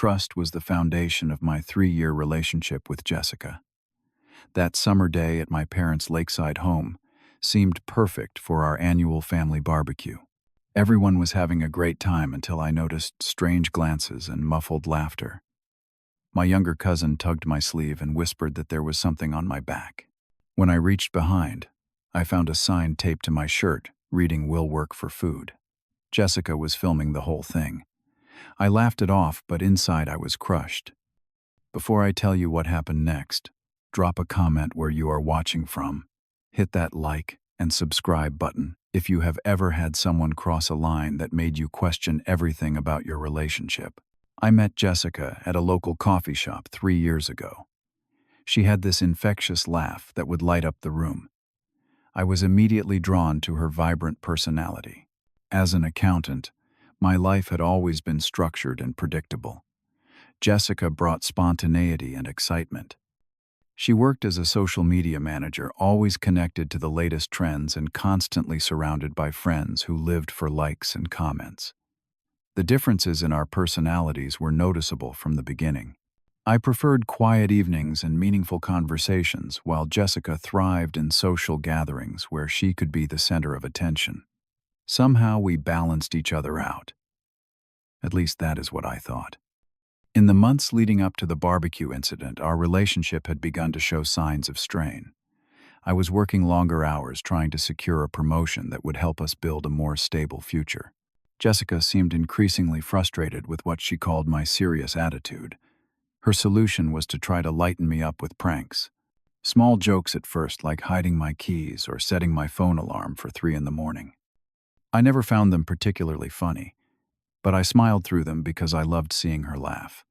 Trust was the foundation of my 3-year relationship with Jessica. That summer day at my parents' lakeside home seemed perfect for our annual family barbecue. Everyone was having a great time until I noticed strange glances and muffled laughter. My younger cousin tugged my sleeve and whispered that there was something on my back. When I reached behind, I found a sign taped to my shirt reading "Will work for food." Jessica was filming the whole thing. I laughed it off, but inside I was crushed. Before I tell you what happened next, drop a comment where you are watching from. Hit that like and subscribe button if you have ever had someone cross a line that made you question everything about your relationship. I met Jessica at a local coffee shop 3 years ago. She had this infectious laugh that would light up the room. I was immediately drawn to her vibrant personality. As an accountant, my life had always been structured and predictable. Jessica brought spontaneity and excitement. She worked as a social media manager, always connected to the latest trends and constantly surrounded by friends who lived for likes and comments. The differences in our personalities were noticeable from the beginning. I preferred quiet evenings and meaningful conversations, while Jessica thrived in social gatherings where she could be the center of attention. Somehow we balanced each other out. At least that is what I thought. In the months leading up to the barbecue incident, our relationship had begun to show signs of strain. I was working longer hours trying to secure a promotion that would help us build a more stable future. Jessica seemed increasingly frustrated with what she called my serious attitude. Her solution was to try to lighten me up with pranks. Small jokes at first, like hiding my keys or setting my phone alarm for 3 in the morning. I never found them particularly funny, but I smiled through them because I loved seeing her laugh.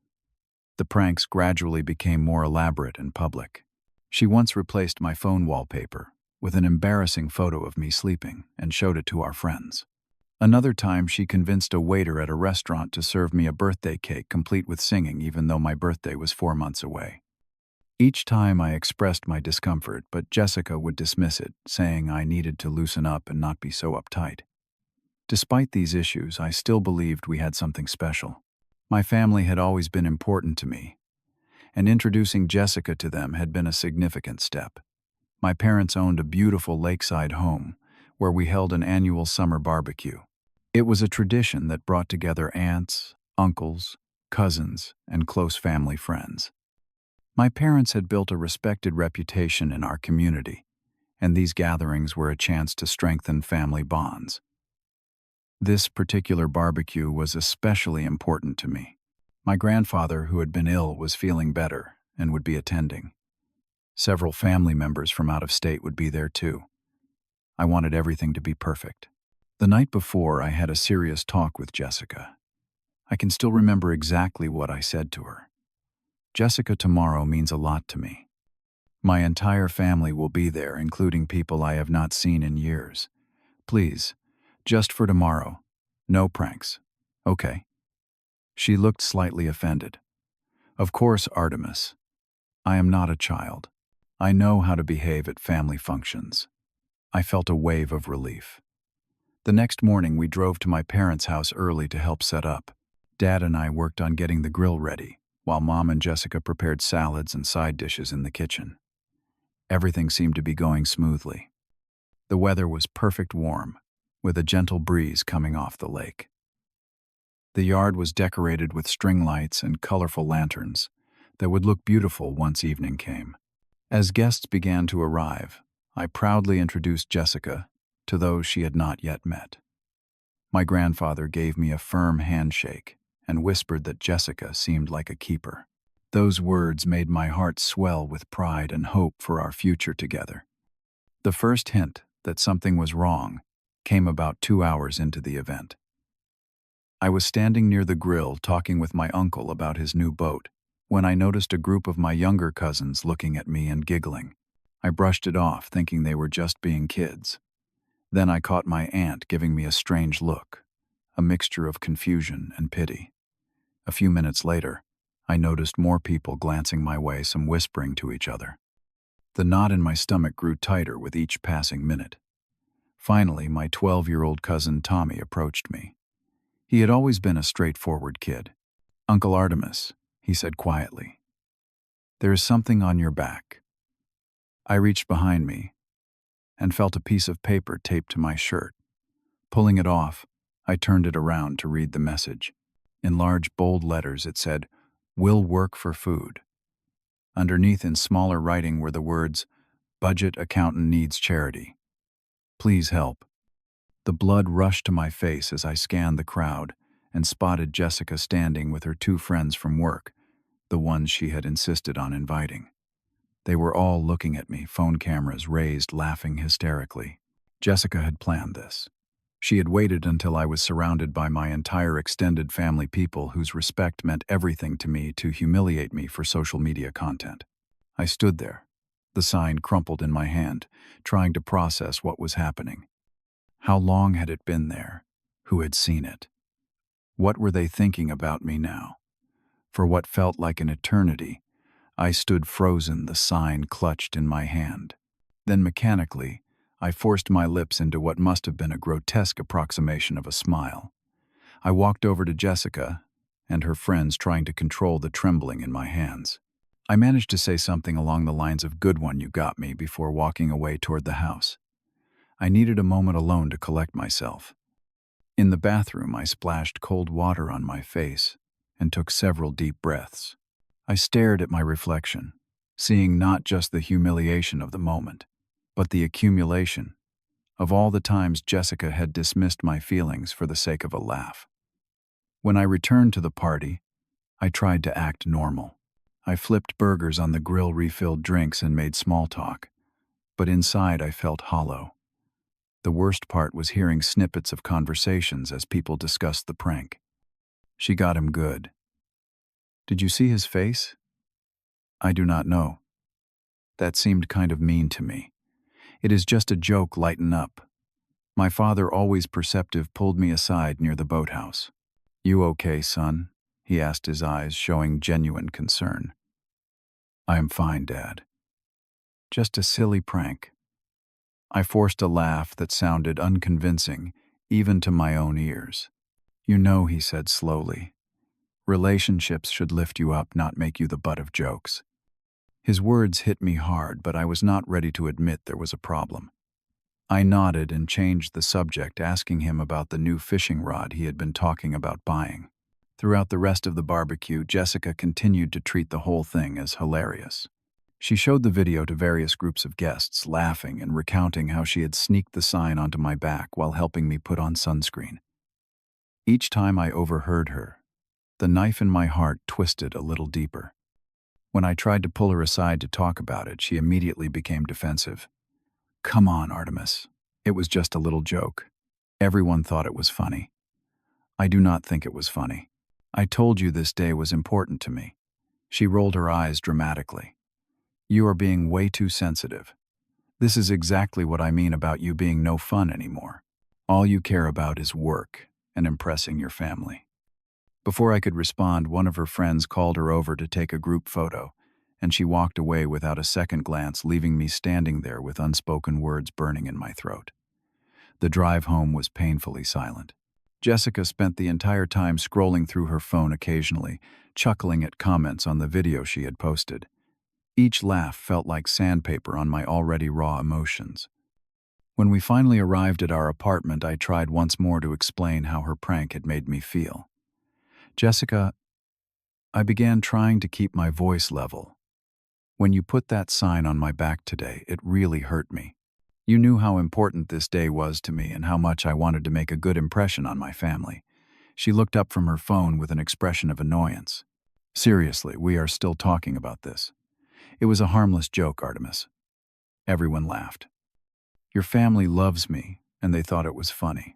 The pranks gradually became more elaborate and public. She once replaced my phone wallpaper with an embarrassing photo of me sleeping and showed it to our friends. Another time, she convinced a waiter at a restaurant to serve me a birthday cake complete with singing, even though my birthday was 4 months away. Each time I expressed my discomfort, but Jessica would dismiss it, saying I needed to loosen up and not be so uptight. Despite these issues, I still believed we had something special. My family had always been important to me, and introducing Jessica to them had been a significant step. My parents owned a beautiful lakeside home where we held an annual summer barbecue. It was a tradition that brought together aunts, uncles, cousins, and close family friends. My parents had built a respected reputation in our community, and these gatherings were a chance to strengthen family bonds. This particular barbecue was especially important to me. My grandfather, who had been ill, was feeling better and would be attending. Several family members from out of state would be there too. I wanted everything to be perfect. The night before, I had a serious talk with Jessica. I can still remember exactly what I said to her. Jessica, tomorrow means a lot to me. My entire family will be there, including people I have not seen in years. Please, just for tomorrow, no pranks, okay? She looked slightly offended. Of course, Artemus. I am not a child. I know how to behave at family functions. I felt a wave of relief. The next morning, we drove to my parents' house early to help set up. Dad and I worked on getting the grill ready, while Mom and Jessica prepared salads and side dishes in the kitchen. Everything seemed to be going smoothly. The weather was perfect warm, with a gentle breeze coming off the lake. The yard was decorated with string lights and colorful lanterns that would look beautiful once evening came. As guests began to arrive, I proudly introduced Jessica to those she had not yet met. My grandfather gave me a firm handshake and whispered that Jessica seemed like a keeper. Those words made my heart swell with pride and hope for our future together. The first hint that something was wrong came about 2 hours into the event. I was standing near the grill talking with my uncle about his new boat when I noticed a group of my younger cousins looking at me and giggling. I brushed it off, thinking they were just being kids. Then I caught my aunt giving me a strange look, a mixture of confusion and pity. A few minutes later, I noticed more people glancing my way, some whispering to each other. The knot in my stomach grew tighter with each passing minute. Finally, my 12-year-old cousin Tommy approached me. He had always been a straightforward kid. "Uncle Artemus," he said quietly, "there is something on your back." I reached behind me and felt a piece of paper taped to my shirt. Pulling it off, I turned it around to read the message. In large, bold letters, it said, "Will work for food." Underneath, in smaller writing, were the words, "Budget accountant needs charity. Please help." The blood rushed to my face as I scanned the crowd and spotted Jessica standing with her two friends from work, the ones she had insisted on inviting. They were all looking at me, phone cameras raised, laughing hysterically. Jessica had planned this. She had waited until I was surrounded by my entire extended family, people whose respect meant everything to me, to humiliate me for social media content. I stood there, the sign crumpled in my hand, trying to process what was happening. How long had it been there? Who had seen it? What were they thinking about me now? For what felt like an eternity, I stood frozen, the sign clutched in my hand. Then mechanically, I forced my lips into what must have been a grotesque approximation of a smile. I walked over to Jessica and her friends, trying to control the trembling in my hands. I managed to say something along the lines of, "Good one, you got me," before walking away toward the house. I needed a moment alone to collect myself. In the bathroom, I splashed cold water on my face and took several deep breaths. I stared at my reflection, seeing not just the humiliation of the moment, but the accumulation of all the times Jessica had dismissed my feelings for the sake of a laugh. When I returned to the party, I tried to act normal. I flipped burgers on the grill, refilled drinks, and made small talk. But inside I felt hollow. The worst part was hearing snippets of conversations as people discussed the prank. "She got him good. Did you see his face?" "I do not know. That seemed kind of mean to me. It is just a joke, lighten up." My father, always perceptive, pulled me aside near the boathouse. "You okay, son?" he asked, his eyes showing genuine concern. "I am fine, Dad. Just a silly prank." I forced a laugh that sounded unconvincing, even to my own ears. "You know," he said slowly, "relationships should lift you up, not make you the butt of jokes." His words hit me hard, but I was not ready to admit there was a problem. I nodded and changed the subject, asking him about the new fishing rod he had been talking about buying. Throughout the rest of the barbecue, Jessica continued to treat the whole thing as hilarious. She showed the video to various groups of guests, laughing and recounting how she had sneaked the sign onto my back while helping me put on sunscreen. Each time I overheard her, the knife in my heart twisted a little deeper. When I tried to pull her aside to talk about it, she immediately became defensive. "Come on, Artemus. It was just a little joke. Everyone thought it was funny." "I do not think it was funny. I told you this day was important to me." She rolled her eyes dramatically. "You are being way too sensitive. This is exactly what I mean about you being no fun anymore. All you care about is work and impressing your family." Before I could respond, one of her friends called her over to take a group photo, and she walked away without a second glance, leaving me standing there with unspoken words burning in my throat. The drive home was painfully silent. Jessica spent the entire time scrolling through her phone, occasionally chuckling at comments on the video she had posted. Each laugh felt like sandpaper on my already raw emotions. When we finally arrived at our apartment, I tried once more to explain how her prank had made me feel. "Jessica," I began, trying to keep my voice level, "when you put that sign on my back today, it really hurt me. You knew how important this day was to me and how much I wanted to make a good impression on my family." She looked up from her phone with an expression of annoyance. "Seriously, we are still talking about this. It was a harmless joke, Artemus." Everyone laughed. "Your family loves me, and they thought it was funny."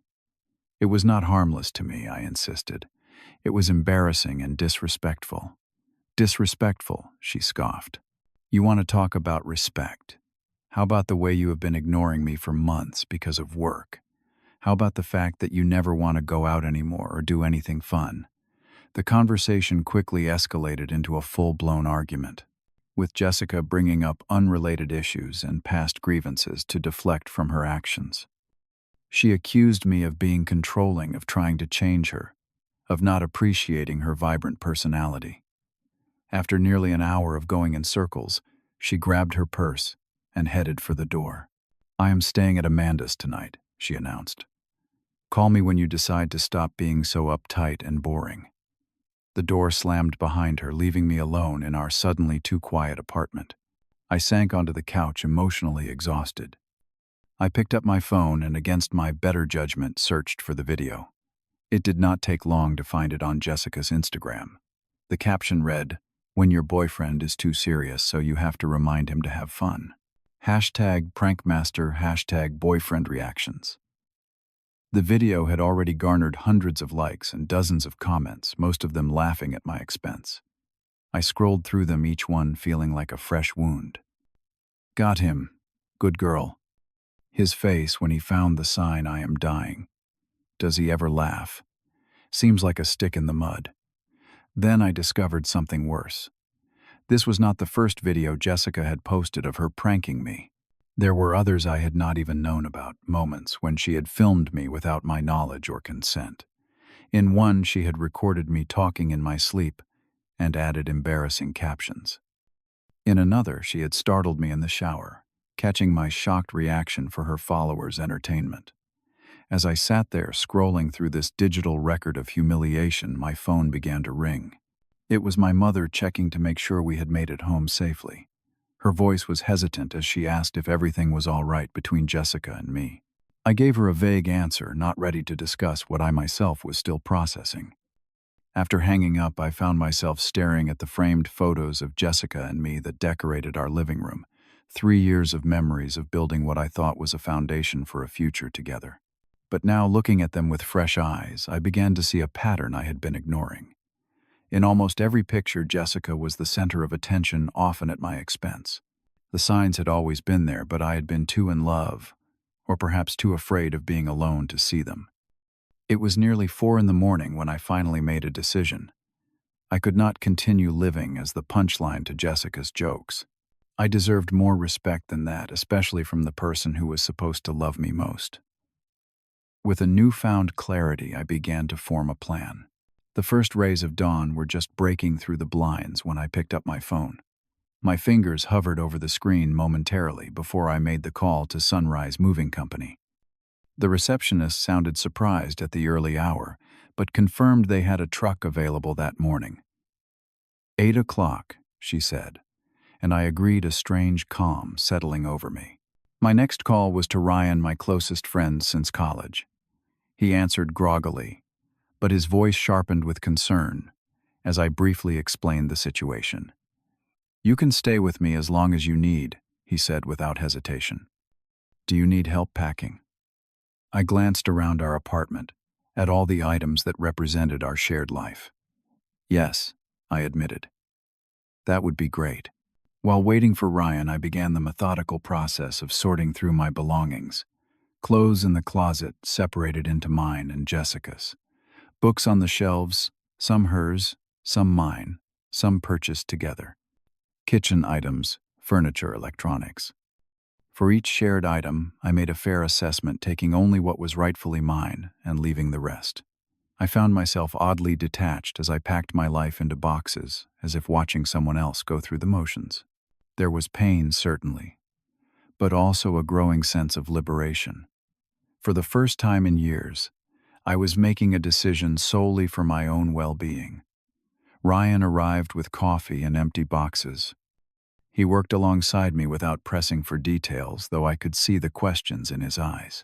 "It was not harmless to me," I insisted. "It was embarrassing and disrespectful." "Disrespectful," she scoffed. "You want to talk about respect? How about the way you have been ignoring me for months because of work? How about the fact that you never want to go out anymore or do anything fun?" The conversation quickly escalated into a full-blown argument, with Jessica bringing up unrelated issues and past grievances to deflect from her actions. She accused me of being controlling, of trying to change her. of not appreciating her vibrant personality. After nearly an hour of going in circles, she grabbed her purse and headed for the door. "I am staying at Amanda's tonight," she announced. "Call me when you decide to stop being so uptight and boring." The door slammed behind her, leaving me alone in our suddenly too quiet apartment. I sank onto the couch, emotionally exhausted. I picked up my phone and, against my better judgment, searched for the video. It did not take long to find it on Jessica's Instagram. The caption read, "When your boyfriend is too serious, so you have to remind him to have fun. Hashtag prankmaster, hashtag boyfriend reactions." The video had already garnered hundreds of likes and dozens of comments, most of them laughing at my expense. I scrolled through them, each one feeling like a fresh wound. "Got him. Good girl. His face when he found the sign, 'I am dying.' Does he ever laugh? Seems like a stick in the mud." Then I discovered something worse. This was not the first video Jessica had posted of her pranking me. There were others I had not even known about, moments when she had filmed me without my knowledge or consent. In one, she had recorded me talking in my sleep and added embarrassing captions. In another, she had startled me in the shower, catching my shocked reaction for her followers' entertainment. As I sat there scrolling through this digital record of humiliation, my phone began to ring. It was my mother, checking to make sure we had made it home safely. Her voice was hesitant as she asked if everything was all right between Jessica and me. I gave her a vague answer, not ready to discuss what I myself was still processing. After hanging up, I found myself staring at the framed photos of Jessica and me that decorated our living room. 3 years of memories of building what I thought was a foundation for a future together. But now, looking at them with fresh eyes, I began to see a pattern I had been ignoring. In almost every picture, Jessica was the center of attention, often at my expense. The signs had always been there, but I had been too in love, or perhaps too afraid of being alone to see them. It was nearly 4 in the morning when I finally made a decision. I could not continue living as the punchline to Jessica's jokes. I deserved more respect than that, especially from the person who was supposed to love me most. With a newfound clarity, I began to form a plan. The first rays of dawn were just breaking through the blinds when I picked up my phone. My fingers hovered over the screen momentarily before I made the call to Sunrise Moving Company. The receptionist sounded surprised at the early hour, but confirmed they had a truck available that morning. 8 o'clock, she said, and I agreed, a strange calm settling over me. My next call was to Ryan, my closest friend since college. He answered groggily, but his voice sharpened with concern as I briefly explained the situation. "You can stay with me as long as you need," he said without hesitation. "Do you need help packing?" I glanced around our apartment, at all the items that represented our shared life. "Yes," I admitted. "That would be great." While waiting for Ryan, I began the methodical process of sorting through my belongings. Clothes in the closet separated into mine and Jessica's. Books on the shelves, some hers, some mine, some purchased together. Kitchen items, furniture, electronics. For each shared item, I made a fair assessment, taking only what was rightfully mine and leaving the rest. I found myself oddly detached as I packed my life into boxes, as if watching someone else go through the motions. There was pain, certainly, but also a growing sense of liberation. For the first time in years, I was making a decision solely for my own well-being. Ryan arrived with coffee and empty boxes. He worked alongside me without pressing for details, though I could see the questions in his eyes.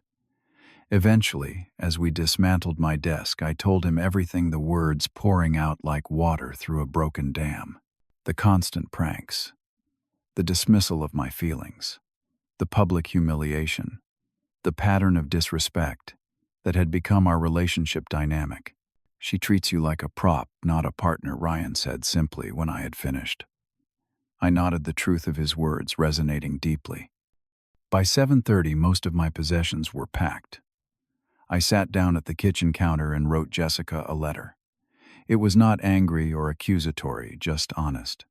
Eventually, as we dismantled my desk, I told him everything, the words pouring out like water through a broken dam. The constant pranks, the dismissal of my feelings, the public humiliation, the pattern of disrespect that had become our relationship dynamic. "She treats you like a prop, not a partner," Ryan said simply when I had finished. I nodded, the truth of his words resonating deeply. By 7:30, most of my possessions were packed. I sat down at the kitchen counter and wrote Jessica a letter. It was not angry or accusatory, just honest.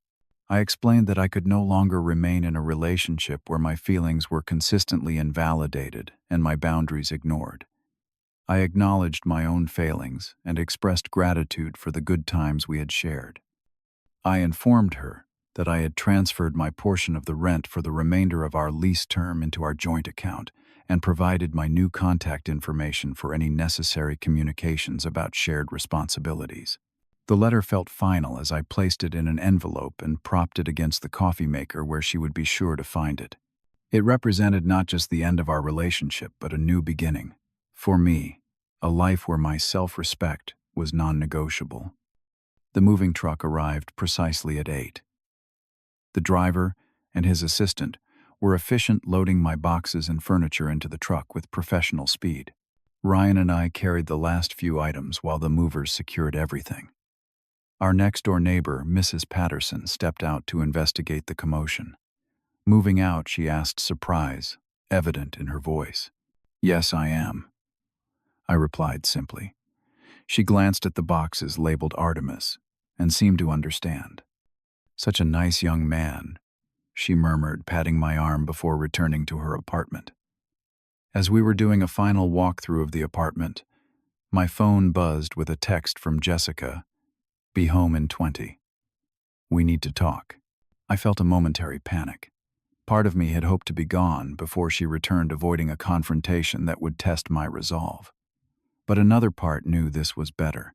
I explained that I could no longer remain in a relationship where my feelings were consistently invalidated and my boundaries ignored. I acknowledged my own failings and expressed gratitude for the good times we had shared. I informed her that I had transferred my portion of the rent for the remainder of our lease term into our joint account and provided my new contact information for any necessary communications about shared responsibilities. The letter felt final as I placed it in an envelope and propped it against the coffee maker where she would be sure to find it. It represented not just the end of our relationship, but a new beginning. For me, a life where my self-respect was non-negotiable. The moving truck arrived precisely at 8. The driver and his assistant were efficient, loading my boxes and furniture into the truck with professional speed. Ryan and I carried the last few items while the movers secured everything. Our next-door neighbor, Mrs. Patterson, stepped out to investigate the commotion. Moving out, she asked, surprise evident in her voice. "Yes, I am," I replied simply. She glanced at the boxes labeled Artemus and seemed to understand. "Such a nice young man," she murmured, patting my arm before returning to her apartment. As we were doing a final walkthrough of the apartment, my phone buzzed with a text from Jessica. "Be home in 20. We need to talk." I felt a momentary panic. Part of me had hoped to be gone before she returned, avoiding a confrontation that would test my resolve. But another part knew this was better.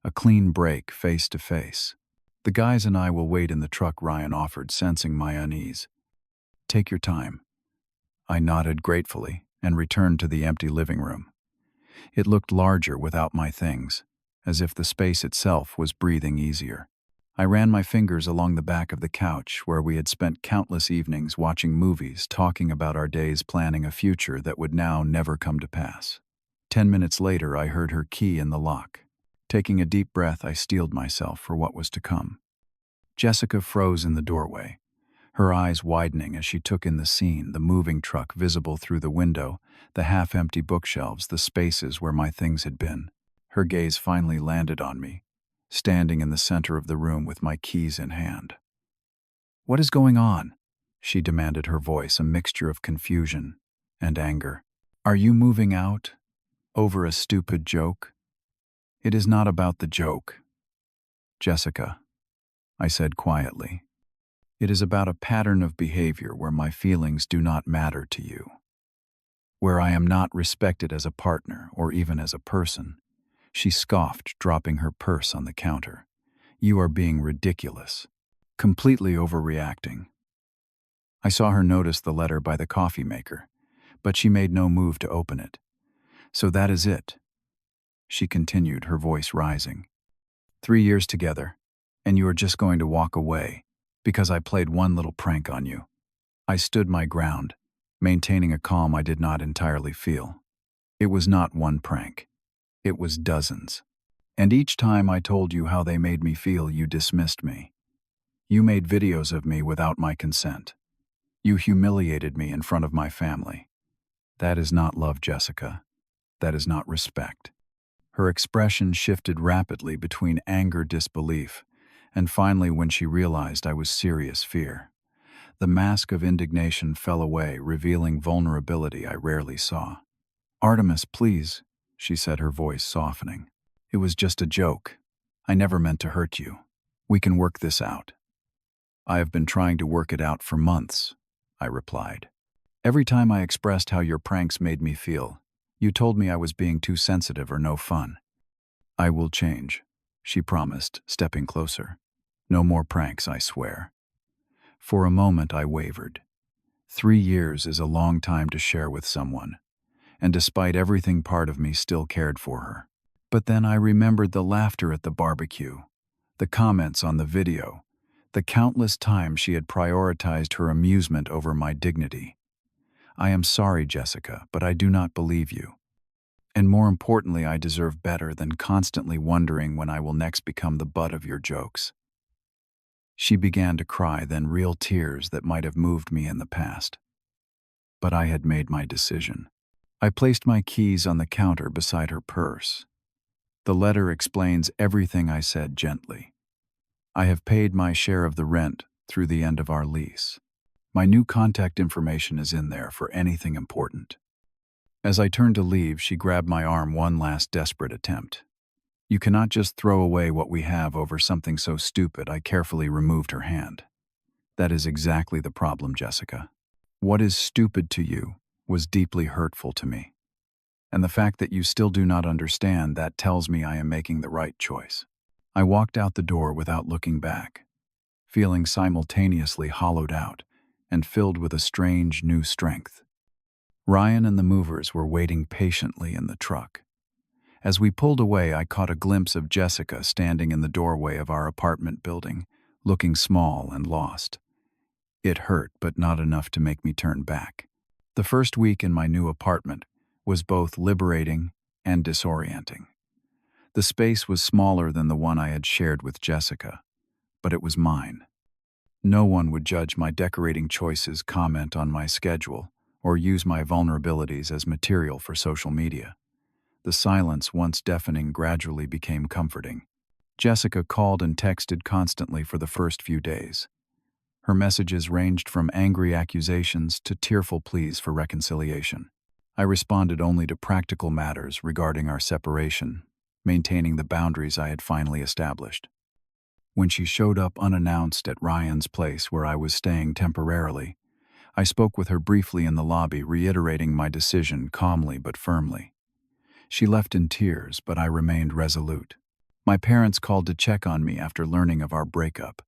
A clean break, face to face. "The guys and I will wait in the truck," Ryan offered, sensing my unease. "Take your time." I nodded gratefully and returned to the empty living room. It looked larger without my things, as if the space itself was breathing easier. I ran my fingers along the back of the couch where we had spent countless evenings watching movies, talking about our days, planning a future that would now never come to pass. 10 minutes later, I heard her key in the lock. Taking a deep breath, I steeled myself for what was to come. Jessica froze in the doorway, her eyes widening as she took in the scene, the moving truck visible through the window, the half-empty bookshelves, the spaces where my things had been. Her gaze finally landed on me, standing in the center of the room with my keys in hand. "What is going on?" she demanded, her voice a mixture of confusion and anger. "Are you moving out over a stupid joke?" "It is not about the joke, Jessica," I said quietly. "It is about a pattern of behavior where my feelings do not matter to you, where I am not respected as a partner or even as a person." She scoffed, dropping her purse on the counter. "You are being ridiculous, completely overreacting." I saw her notice the letter by the coffee maker, but she made no move to open it. "So that is it," she continued, her voice rising. 3 years together, and you are just going to walk away because I played one little prank on you." I stood my ground, maintaining a calm I did not entirely feel. It was not one prank. It was dozens. And each time I told you how they made me feel, you dismissed me. You made videos of me without my consent. You humiliated me in front of my family. That is not love, Jessica. That is not respect. Her expression shifted rapidly between anger, disbelief, and finally, when she realized I was serious, fear. The mask of indignation fell away, revealing vulnerability I rarely saw. "Artemus, please," she said, her voice softening. "It was just a joke. I never meant to hurt you. We can work this out." "I have been trying to work it out for months," I replied. "Every time I expressed how your pranks made me feel, you told me I was being too sensitive or no fun." "I will change," she promised, stepping closer. "No more pranks, I swear." For a moment I wavered. 3 years is a long time to share with someone, and despite everything, part of me still cared for her. But then I remembered the laughter at the barbecue, the comments on the video, the countless times she had prioritized her amusement over my dignity. "I am sorry, Jessica, but I do not believe you. And more importantly, I deserve better than constantly wondering when I will next become the butt of your jokes." She began to cry, then real tears that might have moved me in the past. But I had made my decision. I placed my keys on the counter beside her purse. "The letter explains everything," I said gently. "I have paid my share of the rent through the end of our lease. My new contact information is in there for anything important." As I turned to leave, she grabbed my arm one last desperate attempt. You cannot just throw away what we have over something so stupid. I carefully removed her hand. That is exactly the problem, Jessica. What is stupid to you was deeply hurtful to me. And the fact that you still do not understand that tells me I am making the right choice. I walked out the door without looking back, feeling simultaneously hollowed out and filled with a strange new strength. Ryan and the movers were waiting patiently in the truck. As we pulled away, I caught a glimpse of Jessica standing in the doorway of our apartment building, looking small and lost. It hurt, but not enough to make me turn back. The first week in my new apartment was both liberating and disorienting. The space was smaller than the one I had shared with Jessica, but it was mine. No one would judge my decorating choices, comment on my schedule, or use my vulnerabilities as material for social media. The silence, once deafening, gradually became comforting. Jessica called and texted constantly for the first few days. Her messages ranged from angry accusations to tearful pleas for reconciliation. I responded only to practical matters regarding our separation, maintaining the boundaries I had finally established. When she showed up unannounced at Ryan's place where I was staying temporarily, I spoke with her briefly in the lobby, reiterating my decision calmly but firmly. She left in tears, but I remained resolute. My parents called to check on me after learning of our breakup.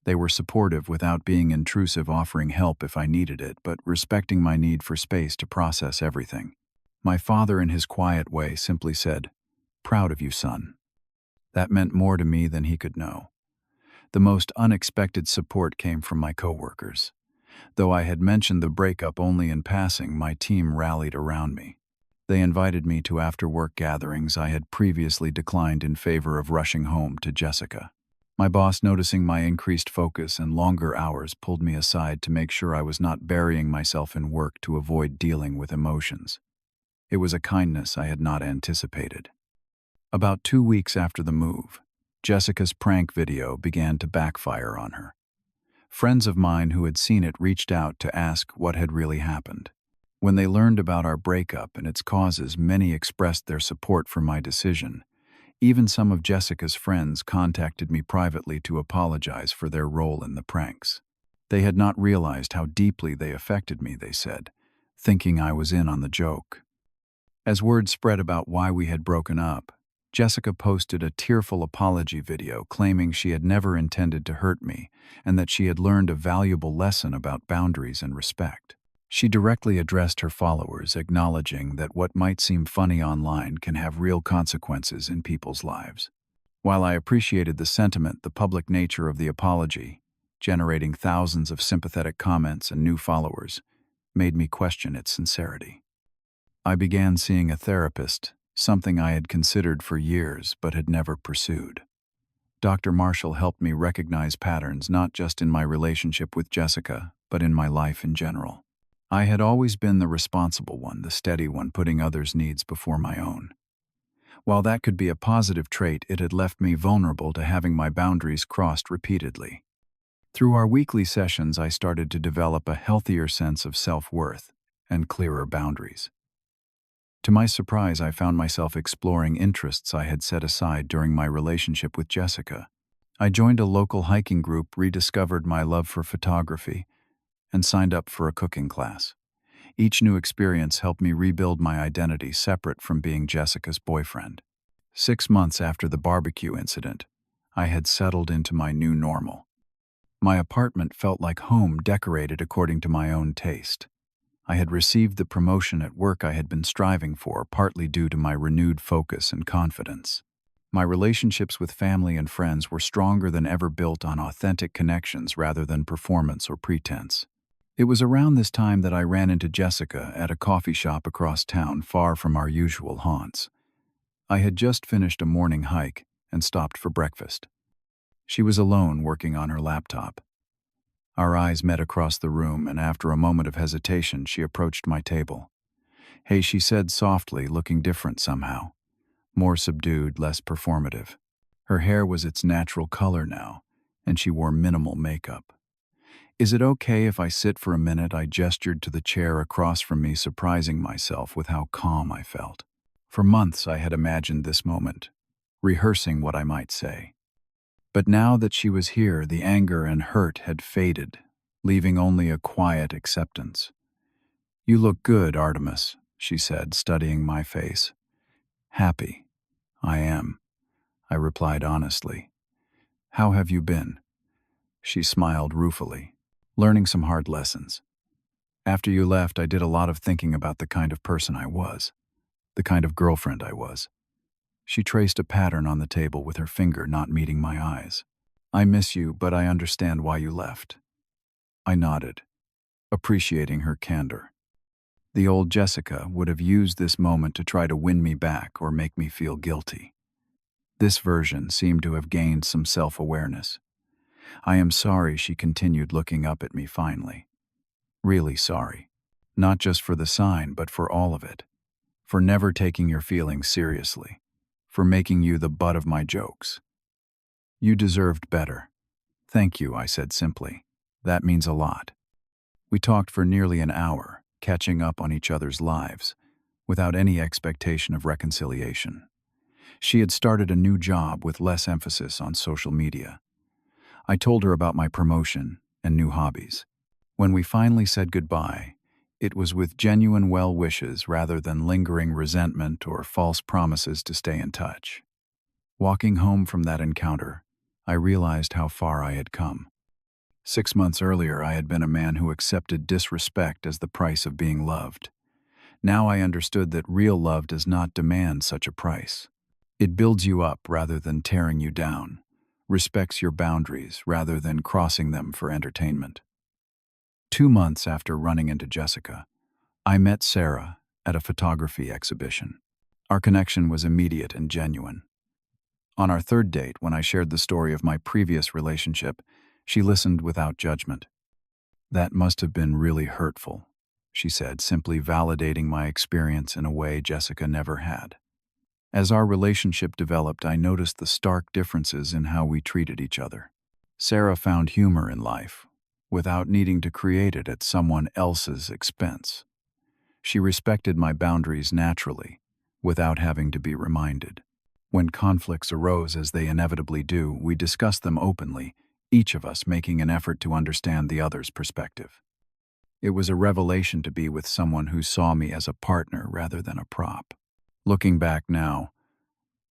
They were supportive without being intrusive, offering help if I needed it, but respecting my need for space to process everything. My father, in his quiet way, simply said, "Proud of you, son." That meant more to me than he could know. The most unexpected support came from my coworkers. Though I had mentioned the breakup only in passing, my team rallied around me. They invited me to after-work gatherings I had previously declined in favor of rushing home to Jessica. My boss, noticing my increased focus and longer hours, pulled me aside to make sure I was not burying myself in work to avoid dealing with emotions. It was a kindness I had not anticipated. About 2 weeks after the move, Jessica's prank video began to backfire on her. Friends of mine who had seen it reached out to ask what had really happened. When they learned about our breakup and its causes, many expressed their support for my decision. Even some of Jessica's friends contacted me privately to apologize for their role in the pranks. They had not realized how deeply they affected me, they said, thinking I was in on the joke. As word spread about why we had broken up, Jessica posted a tearful apology video claiming she had never intended to hurt me and that she had learned a valuable lesson about boundaries and respect. She directly addressed her followers, acknowledging that what might seem funny online can have real consequences in people's lives. While I appreciated the sentiment, the public nature of the apology, generating thousands of sympathetic comments and new followers, made me question its sincerity. I began seeing a therapist, something I had considered for years but had never pursued. Dr. Marshall helped me recognize patterns not just in my relationship with Jessica, but in my life in general. I had always been the responsible one, the steady one, putting others' needs before my own. While that could be a positive trait, it had left me vulnerable to having my boundaries crossed repeatedly. Through our weekly sessions, I started to develop a healthier sense of self-worth and clearer boundaries. To my surprise, I found myself exploring interests I had set aside during my relationship with Jessica. I joined a local hiking group, rediscovered my love for photography, and signed up for a cooking class. Each new experience helped me rebuild my identity separate from being Jessica's boyfriend. 6 months after the barbecue incident, I had settled into my new normal. My apartment felt like home, decorated according to my own taste. I had received the promotion at work I had been striving for, partly due to my renewed focus and confidence. My relationships with family and friends were stronger than ever, built on authentic connections rather than performance or pretense. It was around this time that I ran into Jessica at a coffee shop across town, far from our usual haunts. I had just finished a morning hike and stopped for breakfast. She was alone, working on her laptop. Our eyes met across the room, and after a moment of hesitation, she approached my table. "Hey," she said softly, looking different somehow. More subdued, less performative. Her hair was its natural color now, and she wore minimal makeup. Is it okay if I sit for a minute? I gestured to the chair across from me, surprising myself with how calm I felt. For months I had imagined this moment, rehearsing what I might say. But now that she was here, the anger and hurt had faded, leaving only a quiet acceptance. "You look good, Artemus," she said, studying my face. "Happy. I am," I replied honestly. "How have you been?" She smiled ruefully. "Learning some hard lessons. After you left, I did a lot of thinking about the kind of person I was, the kind of girlfriend I was." She traced a pattern on the table with her finger, not meeting my eyes. "I miss you, but I understand why you left." I nodded, appreciating her candor. The old Jessica would have used this moment to try to win me back or make me feel guilty. This version seemed to have gained some self-awareness. "I am sorry," she continued, looking up at me finally. "Really sorry. Not just for the sign, but for all of it. For never taking your feelings seriously. For making you the butt of my jokes. You deserved better." "Thank you," I said simply. "That means a lot." We talked for nearly an hour, catching up on each other's lives, without any expectation of reconciliation. She had started a new job with less emphasis on social media. I told her about my promotion and new hobbies. When we finally said goodbye, it was with genuine well wishes rather than lingering resentment or false promises to stay in touch. Walking home from that encounter, I realized how far I had come. 6 months earlier, I had been a man who accepted disrespect as the price of being loved. Now I understood that real love does not demand such a price. It builds you up rather than tearing you down, respects your boundaries rather than crossing them for entertainment. 2 months after running into Jessica, I met Sarah at a photography exhibition. Our connection was immediate and genuine. On our third date, when I shared the story of my previous relationship, she listened without judgment. "That must have been really hurtful," she said, simply validating my experience in a way Jessica never had. As our relationship developed, I noticed the stark differences in how we treated each other. Sarah found humor in life, without needing to create it at someone else's expense. She respected my boundaries naturally, without having to be reminded. When conflicts arose, as they inevitably do, we discussed them openly, each of us making an effort to understand the other's perspective. It was a revelation to be with someone who saw me as a partner rather than a prop. Looking back now,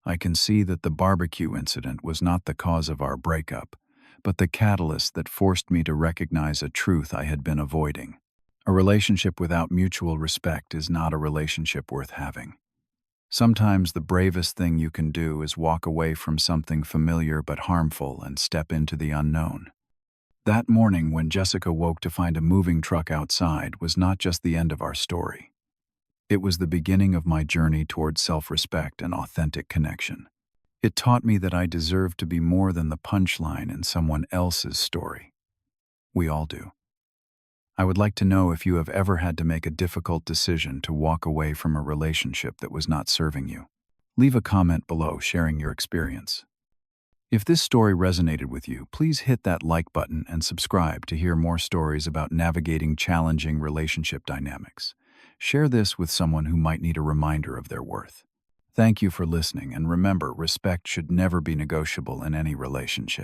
I can see that the barbecue incident was not the cause of our breakup, but the catalyst that forced me to recognize a truth I had been avoiding. A relationship without mutual respect is not a relationship worth having. Sometimes the bravest thing you can do is walk away from something familiar but harmful and step into the unknown. That morning, when Jessica woke to find a moving truck outside, was not just the end of our story. It was the beginning of my journey toward self-respect and authentic connection. It taught me that I deserved to be more than the punchline in someone else's story. We all do. I would like to know if you have ever had to make a difficult decision to walk away from a relationship that was not serving you. Leave a comment below sharing your experience. If this story resonated with you, please hit that like button and subscribe to hear more stories about navigating challenging relationship dynamics. Share this with someone who might need a reminder of their worth. Thank you for listening, and remember, respect should never be negotiable in any relationship.